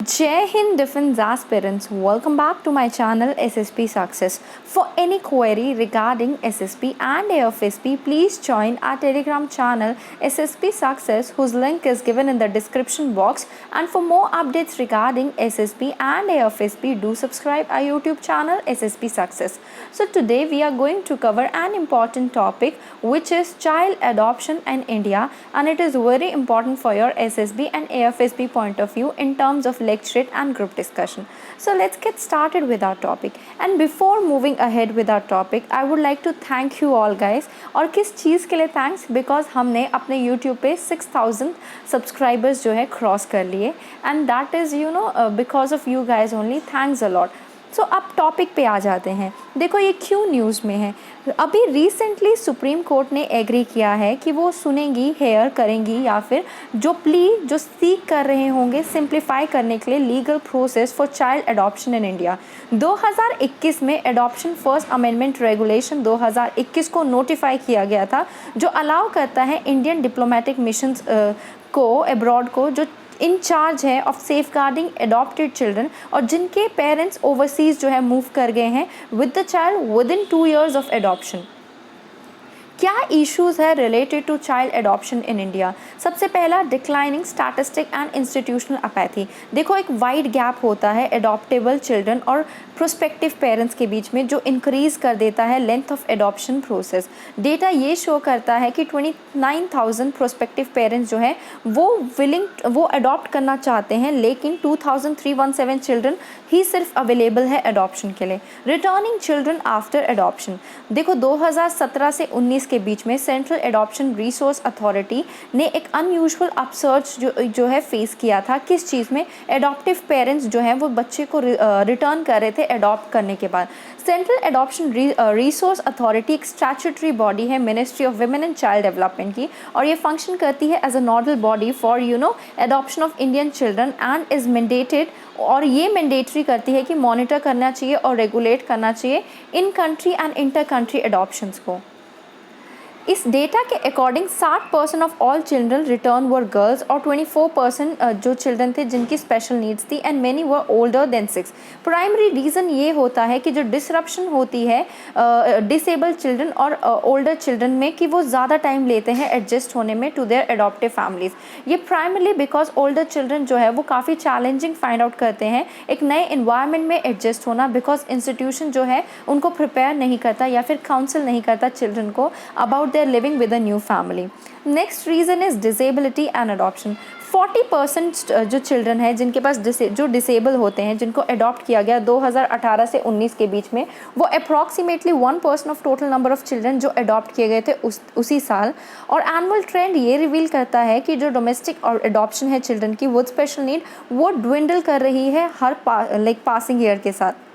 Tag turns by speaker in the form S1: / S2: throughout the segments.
S1: Jai Hind Defense aspirants, welcome back to my channel SSP Success. For any query regarding SSP and AFSP, please join our Telegram channel SSP Success, whose link is given in the description box. And for more updates regarding SSP and AFSP, do subscribe our YouTube channel SSP Success. So today we are going to cover an important topic, which is child adoption in India, and it is very important for your SSB and AFSP point of view in terms of lecturate and group discussion. So let's get started with our topic. And before moving ahead with our topic, I would like to thank you all guys. और किस चीज़ के लिए thanks? Because हमने अपने YouTube पे 6000 subscribers जो है cross कर लिए, and that is because of you guys only. Thanks a lot. So अब टॉपिक पे आ जाते हैं. देखो ये क्यों न्यूज़ में है. अभी रिसेंटली सुप्रीम कोर्ट ने एग्री किया है कि वो सुनेंगी, हेयर करेंगी, या फिर जो प्ली जो सीक कर रहे होंगे सिंप्लीफाई करने के लिए legal process for child adoption in India. 2021 में एडॉप्शन फर्स्ट अमेंडमेंट रेगुलेशन 2021 को नोटिफाई किया गया था, जो अलाउ करता है इंडियन डिप्लोमेटिक मिशंस को अब्रॉड को जो इंचार्ज है of safeguarding adopted children और जिनके पेरेंट्स ओवरसीज जो है मूव कर गए हैं with the child within 2 years of adoption. क्या इश्यूज़ है related to child adoption in India? सबसे पहला, declining statistic and institutional apathy. देखो एक वाइड गैप होता है एडॉप्टेबल चिल्ड्रन और प्रोस्पेक्टिव पेरेंट्स के बीच में, जो इंक्रीज़ कर देता है length of adoption process. Data ये शो करता है कि 29,000 प्रोस्पेक्टिव पेरेंट्स जो है वो अडॉप्ट करना चाहते हैं, लेकिन 2,317 चिल्ड्रन ही सिर्फ अवेलेबल है अडॉप्शन के लिए. Returning children after adoption. देखो 2017 से 19 के बीच में सेंट्रल एडॉप्शन रिसोर्स अथॉरिटी ने एक अनयूजुअल अपसर्च जो है फेस किया था. किस चीज़ में? एडॉप्टिव पेरेंट्स जो हैं वो बच्चे को रिटर्न कर रहे थे अडॉप्ट करने के बाद. सेंट्रल एडॉप्शन रिसोर्स अथॉरिटी एक स्टैट्यूटरी बॉडी है ministry of women and child development की, और ये फंक्शन करती है as a nodal body for adoption of Indian children and is mandated, और ये मैंडेटरी करती है कि मॉनिटर करना चाहिए और रेगुलेट करना चाहिए in country and inter country adoptions को. इस डेटा के according 60% of all children return were girls और 24% जो चिल्ड्रन थे जिनकी स्पेशल नीड्स थी, and many were older than 6. Primary reason ये होता है कि जो डिसरप्शन होती है डिसेबल्ड चिल्ड्रन और ओल्डर चिल्ड्रन में, कि वो ज़्यादा टाइम लेते हैं एडजस्ट होने में टू देयर एडॉप्टिव फैमिलीज़. ये प्राइमरली बिकॉज ओल्डर चिल्ड्रन जो है वो काफ़ी चैलेंजिंग फाइंड आउट करते हैं एक नए इन्वायरमेंट में एडजस्ट होना, बिकॉज इंस्टीट्यूशन जो है उनको प्रिपेयर नहीं करता या फिर काउंसिल नहीं करता चिल्ड्रन को about living with a new family. Next reason is disability and adoption. 40% जो चिल्ड्रन है जिनके पास जो डिसेबल होते हैं, जिनको अडॉप्ट किया गया 2018 से 19 के बीच में, वो approximately 1% of total number of children जो अडॉप्ट किए गए थे उसी साल. और एनुअल ट्रेंड ये रिवील करता है कि जो डोमेस्टिक और अडॉप्शन है चिल्ड्रन की विद स्पेशल नीड, वो ड्विंडल कर रही है हर पासिंग ईयर के साथ.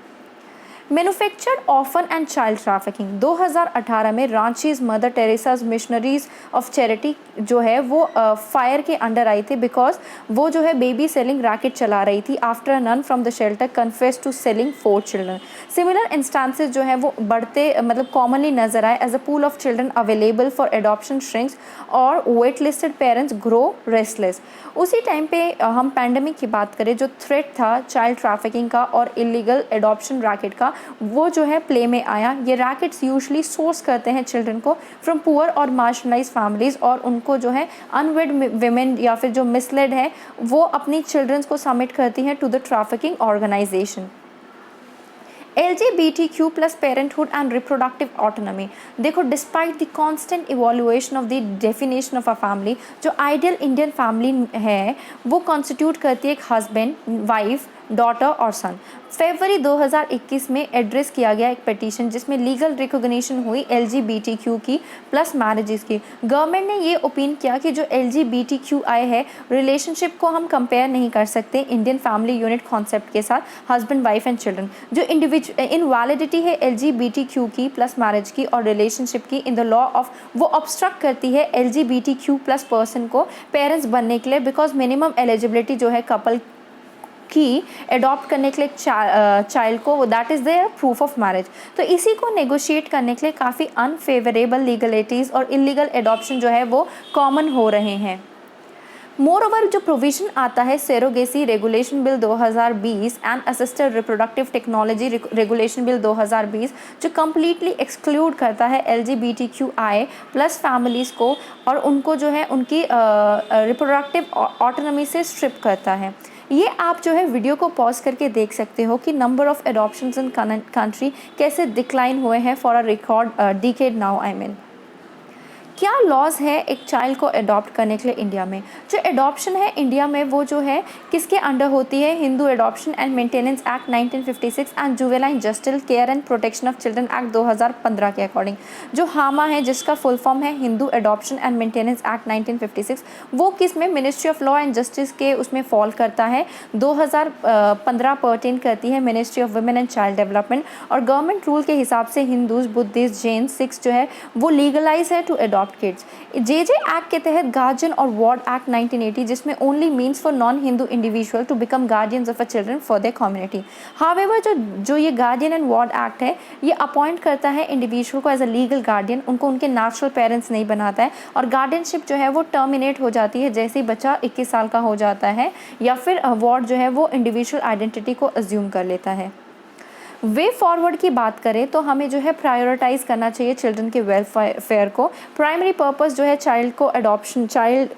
S1: Manufactured orphan and child trafficking. 2018 में Ranchi's mother Teresa's missionaries of charity जो है वो फायर के अंडर आई थी, बिकॉज वो जो है बेबी सेलिंग रैकेट चला रही थी after nun from the shelter confess to selling 4 children. Similar instances जो है वो बढ़ते कॉमनली नजर आए as a pool of children available for adoption shrinks और wait listed parents grow restless. उसी टाइम पे हम पैंडमिक की बात करें, जो थ्रेट था चाइल्ड ट्रैफिकिंग का और इलीगल एडॉप्शन रैकेट का, वो जो है प्ले में आया. ये रैकेट्स यूजुअली सोर्स करते हैं चिल्ड्रन को फ्रॉम पुअर और मार्जिनलाइज फैमिलीज, और उनको जो है अनवेड विमेन या फिर जो मिसलेड है वो अपनी चिल्ड्रंस को सबमिट करती हैं to the trafficking organisation. LGBTQ plus parenthood and reproductive autonomy. देखो despite the constant evolution of the definition of a family, जो आइडियल इंडियन फैमिली है वो कॉन्स्टिट्यूट करती है एक हस्बैंड, वाइफ, डॉटर और सन. फरवरी 2021 में एड्रेस किया गया एक पिटीशन जिसमें लीगल रिकॉग्निशन हुई LGBTQ की प्लस मैरिजेस की. गवर्नमेंट ने ये ओपिन किया कि जो LGBTQI है रिलेशनशिप को हम कंपेयर नहीं कर सकते इंडियन फैमिली यूनिट कॉन्सेप्ट के साथ हस्बैंड, वाइफ एंड चिल्ड्रन. जो इनवैलिडिटी है LGBTQ की प्लस मैरिज की और रिलेशनशिप की इन द लॉ ऑफ, वो ऑब्स्ट्रक्ट करती है LGBTQ प्लस पर्सन को पेरेंट्स बनने के लिए, बिकॉज मिनिमम एलिजिबिलिटी जो है कपल की अडॉप्ट करने के लिए चाइल्ड को, that is their proof of marriage. तो इसी को नेगोशिएट करने के लिए काफ़ी अनफेवरेबल लीगलिटीज़ और इलीगल एडॉप्शन जो है वो कॉमन हो रहे हैं. मोर ओवर जो प्रोविज़न आता है surrogacy regulation bill 2020 and assisted reproductive technology regulation bill 2020 जो कम्प्लीटली एक्सक्लूड करता है LGBTQI प्लस फैमिलीज़ को और उनको जो है उनकी रिप्रोडक्टिव ऑटोनॉमी से स्ट्रिप करता है। ये आप जो है वीडियो को पॉज करके देख सकते हो कि नंबर ऑफ़ एडॉप्शंस इन कंट्री कैसे डिक्लाइन हुए हैं for a record decade now. I mean क्या लॉज है एक चाइल्ड को अडॉप्ट करने के लिए इंडिया में। जो एडॉप्शन है इंडिया में वो जो है किसके अंडर होती है, Hindu adoption and maintenance act 1956 and juvenile justice care and protection of children act 2015 के अकॉर्डिंग। जो हामा है जिसका फुल फॉर्म है Hindu adoption and maintenance act 1956, वो किस में ministry of law and justice के उसमें फॉल करता है। 2015 पर्टेन करती है ministry of women and child development और गवर्नमेंट रूल के हिसाब से हिंदूज बुद्धिस्ट जैन सिख्स जो है वो लीगलाइज है to adopt kids. J act के तहत गार्जियन और वार्ड एक्ट 1980 जिसमें only means for non Hindu individual to become guardians of a children for their community. However जो ये गार्जियन एंड वार्ड एक्ट है ये अपॉइंट करता है इंडिविजुअल को एज अ लीगल गार्डियन, उनको उनके नेचुरल पेरेंट्स नहीं बनाता है और गार्डियनशिप जो है वो टर्मिनेट हो जाती है जैसे ही बच्चा 21 साल का हो जाता है या फिर वार्ड जो है वो इंडिविजुअल आइडेंटिटी को अज्यूम कर लेता है। वे फॉरवर्ड की बात करें तो हमें जो है प्रायोरिटाइज करना चाहिए चिल्ड्रन के वेलफेयर को। प्राइमरी पर्पस जो है चाइल्ड को अडॉप्शन, चाइल्ड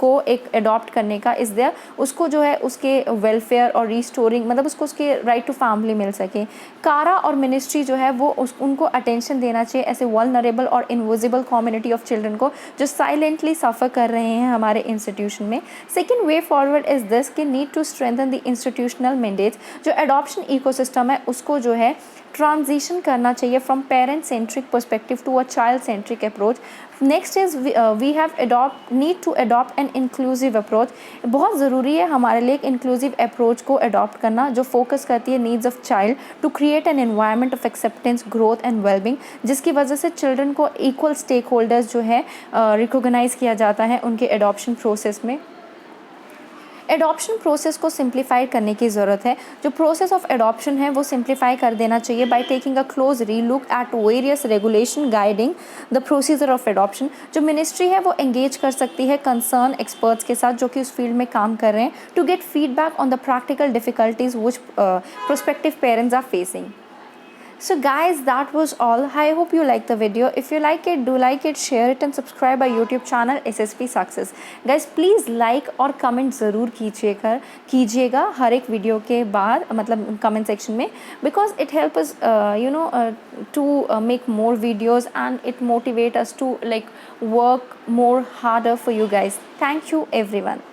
S1: को एक अडॉप्ट करने का इस देयर उसको जो है उसके वेलफेयर और रिस्टोरिंग मतलब उसको उसके राइट टू फैमिली मिल सके। कारा और मिनिस्ट्री जो है वो उनको अटेंशन देना चाहिए ऐसे वल्नरेबल और इनविजिबल कम्युनिटी ऑफ चिल्ड्रन को जो साइलेंटली सफ़र कर रहे हैं हमारे इंस्टीट्यूशन में। Second way forward is this कि need to strengthen the institutional mandates. जो अडॉप्शन इकोसिस्टम है उसको जो है ट्रांजिशन करना चाहिए from parent centric perspective to a child centric approach. Next is we have need to adopt an inclusive approach. बहुत ज़रूरी है हमारे लिए एक इंक्लूसिव अप्रोच को अडॉप्ट करना जो फोकस करती है needs of child to create an environment of acceptance growth and wellbeing, जिसकी वजह से चिल्ड्रन को इक्वल स्टेक होल्डर्स जो है रिकोगनाइज़ किया जाता है उनके अडॉप्शन प्रोसेस में। एडॉप्शन प्रोसेस को सिंप्लीफाई करने की ज़रूरत है। जो प्रोसेस ऑफ एडॉप्शन है वो सिंप्लीफाई कर देना चाहिए by taking a close relook at various regulation guiding the procedure of adoption. जो मिनिस्ट्री है वो एंगेज कर सकती है कंसर्न एक्सपर्ट्स के साथ जो कि उस फील्ड में काम कर रहे हैं to get feedback on the practical difficulties which prospective parents are facing. So guys, that was all. I hope you like the video. If you like it, do like it, share it and subscribe our YouTube channel SSP Success. Guys, please like और comment ज़रूर कीजिएगा हर एक video के बाद मतलब comment section में, because it helps us to make more videos and it motivate us to like work more harder for you guys. Thank you everyone.